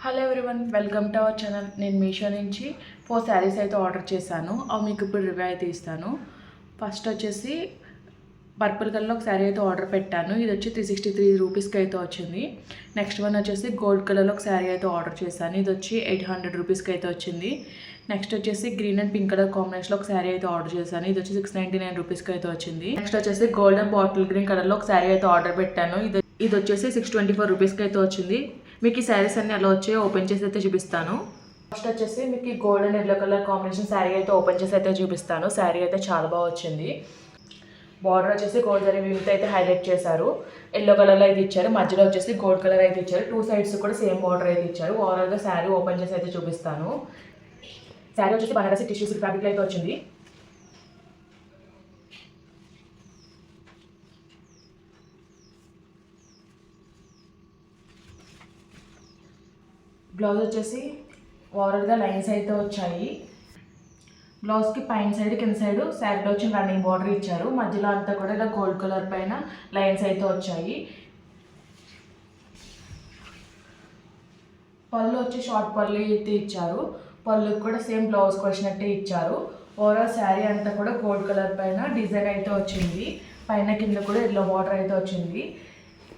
Hello everyone, welcome to our channel. నేను మీషో నుంచి 4 శారీస్ అయితే ఆర్డర్ చేశాను. అవి మీకు ఇప్పుడు రివ్యూ అయితే ఇస్తాను. ఫస్ట్ వచ్చేసి పర్పుల్ కలర్లో ఒక శారీ అయితే ఆర్డర్ పెట్టాను. ఇది వచ్చి 363 రూపీస్కి అయితే వచ్చింది. నెక్స్ట్ వన్ వచ్చేసి గోల్డ్ కలర్లో ఒక శారీ అయితే ఆర్డర్ చేశాను. ఇది వచ్చి 800 రూపీస్కి అయితే వచ్చింది. నెక్స్ట్ వచ్చేసి గ్రీన్ అండ్ పింక్ కలర్ కాంబినేషన్లో ఒక శారీ అయితే ఆర్డర్ చేశాను. ఇది వచ్చి 699 రూపీస్కి అయితే వచ్చింది. నెక్స్ట్ వచ్చేసి గోల్డ్ అండ్ బాటిల్ గ్రీన్ కలర్లో ఒక శారీ అయితే ఆర్డర్ పెట్టాను. ఇది వచ్చేసి 624 రూపీస్కి అయితే వచ్చింది. మీకు ఈ శారీస్ అన్ని ఎలా వచ్చాయో ఓపెన్ చేసి అయితే చూపిస్తాను. ఫస్ట్ వచ్చేసి మీకు ఈ gold and yellow colour combination sari అయితే ఓపెన్ చేసి అయితే చూపిస్తాను. శారీ అయితే చాలా బాగా వచ్చింది. బార్డర్ వచ్చేసి గోల్డ్ జరీ వీవింగ్తో అయితే హైలైట్ చేశారు. ఎల్లో కలర్లో అయితే ఇచ్చారు. మధ్యలో వచ్చేసి గోల్డ్ కలర్ అయితే ఇచ్చారు. 2 సైడ్స్ కూడా సేమ్ బార్డర్ అయితే ఇచ్చారు. ఓవరాల్గా శారీ ఓపెన్ చేసి అయితే చూపిస్తాను. శారీ వచ్చేసి బనారసి టిష్యూ సిల్క్ ఫ్యాబ్రిక్లో అయితే వచ్చింది. బ్లౌజ్ వచ్చేసి ఓవరాల్గా లైన్స్ అయితే వచ్చాయి. బ్లౌజ్కి పైన సైడ్ కింద సైడ్ శారీలో వచ్చిన రన్నింగ్ బార్డర్ ఇచ్చారు. మధ్యలో అంతా కూడా ఇలా గోల్డ్ కలర్ పైన లైన్స్ అయితే వచ్చాయి. పళ్ళు వచ్చి షార్ట్ పళ్ళు అయితే ఇచ్చారు. పళ్ళుకి కూడా సేమ్ బ్లౌజ్కి వచ్చినట్టే ఇచ్చారు. ఓవరాల్ శారీ అంతా కూడా గోల్డ్ కలర్ పైన డిజైన్ అయితే వచ్చింది. పైన కింద కూడా ఎల్లో బార్డర్ అయితే వచ్చింది.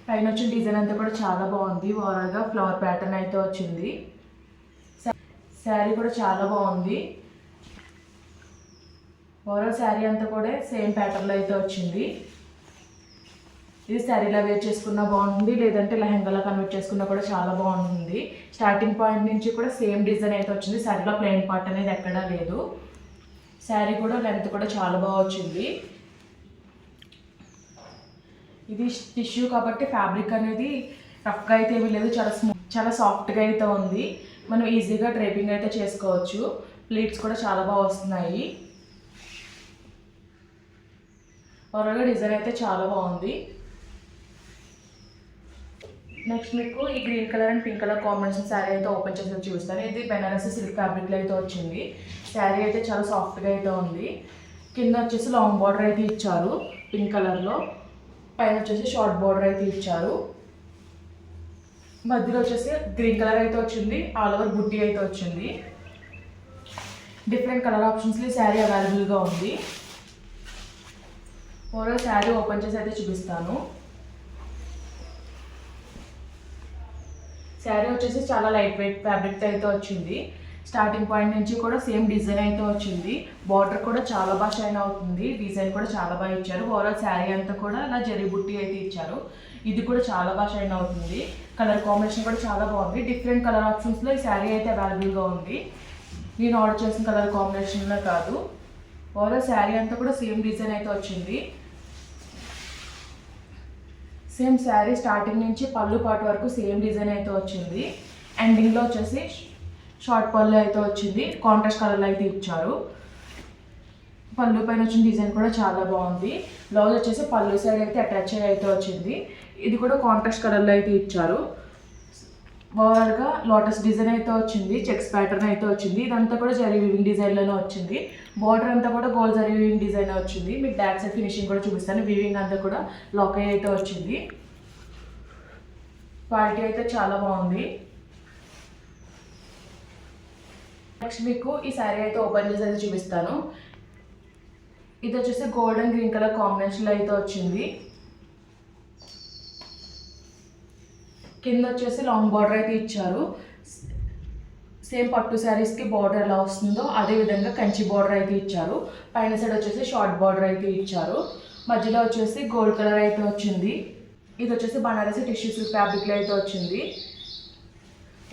పైన వచ్చిన డిజైన్ అంతా కూడా చాలా బాగుంది. ఓవరాల్గా ఫ్లవర్ ప్యాటర్న్ అయితే వచ్చింది. శారీ కూడా చాలా బాగుంది. ఓవరాల్ శారీ అంతా కూడా సేమ్ ప్యాటర్న్లో అయితే వచ్చింది. ఇది శారీలా వేర్ చేసుకున్నా బాగుంటుంది, లేదంటే లెహంగాలా కన్వర్ట్ చేసుకున్నా కూడా చాలా బాగుంటుంది. స్టార్టింగ్ పాయింట్ నుంచి కూడా సేమ్ డిజైన్ అయితే వచ్చింది. శారీలో ప్లెయిన్ పార్ట్ అనేది ఎక్కడా లేదు. శారీ కూడా లెంత్ కూడా చాలా బాగా వచ్చింది. ఇది టిష్యూ కాబట్టి ఫ్యాబ్రిక్ అనేది రఫ్గా అయితే ఏమీ లేదు, చాలా సాఫ్ట్గా అయితే ఉంది. మనం ఈజీగా డ్రైపింగ్ అయితే చేసుకోవచ్చు. ప్లీట్స్ కూడా చాలా బాగా వస్తున్నాయి. ఓవరాల్గా డిజైన్ అయితే చాలా బాగుంది. నెక్స్ట్ మీకు ఈ green colour and pink colour combination sari అయితే ఓపెన్ చేసి చూస్తాను. ఇది బెనారసి సిల్క్ ఫ్యాబ్రిక్లో అయితే వచ్చింది. శారీ అయితే చాలా సాఫ్ట్గా అయితే ఉంది. కింద వచ్చేసి లాంగ్ బార్డర్ అయితే ఇచ్చారు పింక్ కలర్లో. పైన వచ్చేసి షార్ట్ బార్డర్ అయితే ఇచ్చారు. మధ్యలో వచ్చేసి గ్రీన్ కలర్ అయితే వచ్చింది. ఆల్ ఓవర్ బుట్టి అయితే వచ్చింది. డిఫరెంట్ కలర్ ఆప్షన్స్లో ఈ శారీ అవైలబుల్గా ఉంది. ఓవరాల్ శారీ ఓపెన్ చేసి అయితే చూపిస్తాను. శారీ వచ్చేసి చాలా లైట్ వెయిట్ ఫ్యాబ్రిక్తో అయితే వచ్చింది. స్టార్టింగ్ పాయింట్ నుంచి కూడా సేమ్ డిజైన్ అయితే వచ్చింది. బార్డర్ కూడా చాలా బాగా షైన్ అవుతుంది. డిజైన్ కూడా చాలా బాగా ఇచ్చారు. ఓవరాల్ శారీ అంతా కూడా ఇలా జరీ బుట్టి అయితే ఇచ్చారు. ఇది కూడా చాలా బాగా షైన్ అవుతుంది. కలర్ కాంబినేషన్ కూడా చాలా బాగుంది. డిఫరెంట్ కలర్ ఆప్షన్స్లో ఈ శారీ అయితే అవైలబుల్గా ఉంది. నేను ఆర్డర్ చేసిన కలర్ కాంబినేషన్లో కాదు. ఓవరాల్ శారీ అంతా కూడా సేమ్ డిజైన్ అయితే వచ్చింది. సేమ్ శారీ స్టార్టింగ్ నుంచి పళ్ళు పాటు వరకు సేమ్ డిజైన్ అయితే వచ్చింది. ఎండింగ్లో వచ్చేసి షార్ట్ పళ్ళు అయితే వచ్చింది. కాంట్రాస్ట్ కలర్లో అయితే ఇచ్చారు. పళ్ళు పైన వచ్చిన డిజైన్ కూడా చాలా బాగుంది. బ్లౌజ్ వచ్చేసి పళ్ళు సైడ్ అయితే అటాచ్ అయితే వచ్చింది. ఇది కూడా కాంట్రాస్ట్ కలర్లో అయితే ఇచ్చారు. ఓవరాల్గా లోటస్ డిజైన్ అయితే వచ్చింది. చెక్స్ ప్యాటర్న్ అయితే వచ్చింది. ఇదంతా కూడా జరీ వీవింగ్ డిజైన్లోనే వచ్చింది. బార్డర్ అంతా కూడా గోల్డ్ జరీ వీవింగ్ డిజైన్ వచ్చింది. మీకు బ్యాక్ సైడ్ ఫినిషింగ్ కూడా చూపిస్తాను. వీవింగ్ అంతా కూడా లాక్ అయితే వచ్చింది. క్వాలిటీ అయితే చాలా బాగుంది. నెక్స్ట్ మీకు ఈ శారీ అయితే ఓపెన్ చేసి అయితే చూపిస్తాను. ఇది వచ్చేసి గోల్డ్ అండ్ గ్రీన్ కలర్ కాంబినేషన్లో అయితే వచ్చింది. కింద వచ్చేసి లాంగ్ బార్డర్ అయితే ఇచ్చారు. సేమ్ పట్టు శారీస్కి బార్డర్ ఎలా వస్తుందో అదే విధంగా కంచి బార్డర్ అయితే ఇచ్చారు. పైన సైడ్ వచ్చేసి షార్ట్ బార్డర్ అయితే ఇచ్చారు. మధ్యలో వచ్చేసి గోల్డ్ కలర్ అయితే వచ్చింది. ఇది వచ్చేసి బనారసి టిష్యూ సిల్క్ ఫ్యాబ్రిక్లో అయితే వచ్చింది.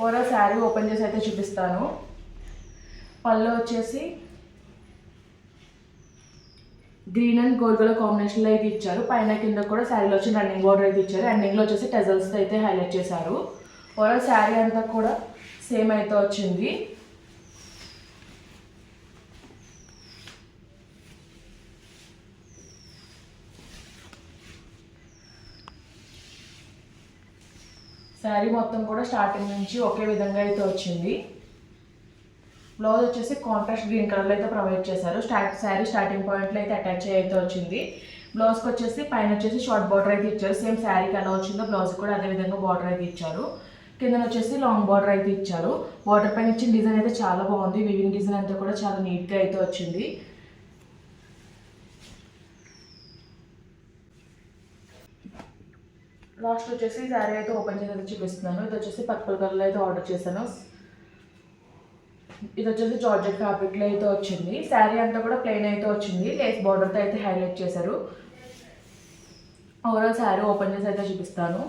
ఓవరాల్ శారీ ఓపెన్ చేసి అయితే చూపిస్తాను. పళ్ళు వచ్చేసి గ్రీన్ అండ్ గోల్డ్ కలర్ కాంబినేషన్లో అయితే ఇచ్చారు. పైన కింద కూడా శారీలో వచ్చి రన్నింగ్ బార్డర్ అయితే ఇచ్చారు. ఎండింగ్లో వచ్చేసి టెజల్స్తో అయితే హైలైట్ చేశారు. ఓవరాల్ శారీ అంతా కూడా సేమ్ అయితే వచ్చింది. శారీ మొత్తం కూడా స్టార్టింగ్ నుంచి ఒకే విధంగా అయితే వచ్చింది. బ్లౌజ్ వచ్చేసి కాంట్రాస్ట్ గ్రీన్ కలర్లో అయితే ప్రొవైడ్ చేశారు. శారీ స్టార్టింగ్ పాయింట్లో అయితే అటాచ్ అయితే వచ్చింది. బ్లౌజ్కి వచ్చేసి పైన వచ్చేసి షార్ట్ బార్డర్ అయితే ఇచ్చారు. సేమ్ శారీకి ఎలా వచ్చిందో బ్లౌజ్ కూడా అదే విధంగా బార్డర్ అయితే ఇచ్చారు. కింద వచ్చేసి లాంగ్ బార్డర్ అయితే ఇచ్చారు. బార్డర్ పైన ఇచ్చిన డిజైన్ అయితే చాలా బాగుంది. వివింగ్ డిజైన్ అంతా కూడా చాలా నీట్గా అయితే వచ్చింది. లాస్ట్ వచ్చేసి శారీ అయితే ఓపెన్ చేసి చూపిస్తున్నాను. ఇది వచ్చేసి పర్పుల్ కలర్లో అయితే ఆర్డర్ చేశాను. ఇది వచ్చేసి జార్జెట్ ఫ్యాబ్రిక్లో అయితే వచ్చింది. శారీ అంతా కూడా ప్లెయిన్ అయితే వచ్చింది. లేస్ బార్డర్తో అయితే హైలైట్ చేశారు. ఓవరాల్ శారీ ఓపెన్ చేసి అయితే చూపిస్తాను.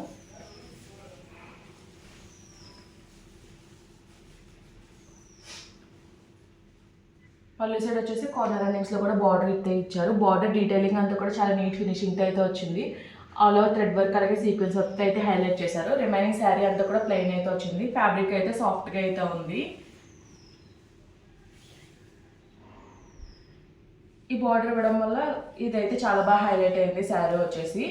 పళ్ళు సైడ్ వచ్చేసి కార్నర్ రన్నింగ్స్లో కూడా బార్డర్ అయితే ఇచ్చారు. బార్డర్ డీటెయిలింగ్ అంతా కూడా చాలా నీట్ ఫినిషింగ్తో అయితే వచ్చింది. ఆల్ ఓవర్ థ్రెడ్ వర్క్ అలాగే సీక్వెన్స్ వర్క్ అయితే హైలైట్ చేశారు. రిమైనింగ్ శారీ అంతా కూడా ప్లెయిన్ అయితే వచ్చింది. ఫ్యాబ్రిక్ అయితే సాఫ్ట్గా అయితే ఉంది. ఈ బార్డర్ ఇవ్వడం వల్ల ఇదైతే చాలా బాగా హైలైట్ అయింది శారీ వచ్చేసి.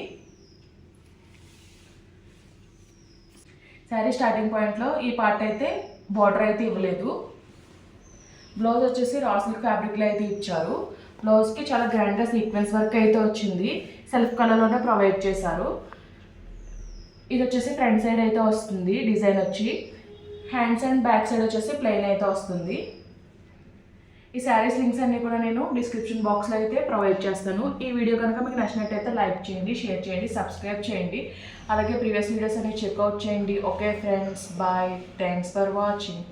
శారీ స్టార్టింగ్ పాయింట్లో ఈ పార్ట్ అయితే బార్డర్ అయితే ఇవ్వలేదు. బ్లౌజ్ వచ్చేసి రా సిల్క్ ఫ్యాబ్రిక్లో అయితే ఇచ్చారు. బ్లౌజ్కి చాలా గ్రాండ్గా సీక్వెన్స్ వర్క్ అయితే వచ్చింది. సెల్ఫ్ కలర్లోనే ప్రొవైడ్ చేశారు. ఇది వచ్చేసి ఫ్రంట్ సైడ్ అయితే వస్తుంది డిజైన్ వచ్చి. హ్యాండ్స్ అండ్ బ్యాక్ సైడ్ వచ్చేసి ప్లెయిన్ అయితే వస్తుంది. ఈ శారీస్ లింక్స్ అన్నీ కూడా నేను డిస్క్రిప్షన్ బాక్స్లో అయితే ప్రొవైడ్ చేస్తాను. ఈ వీడియో కనుక మీకు నచ్చినట్టయితే లైక్ చేయండి, షేర్ చేయండి, సబ్స్క్రైబ్ చేయండి. అలాగే ప్రీవియస్ వీడియోస్ అన్ని చెక్అవుట్ చేయండి. Okay friends, bye, thanks for watching.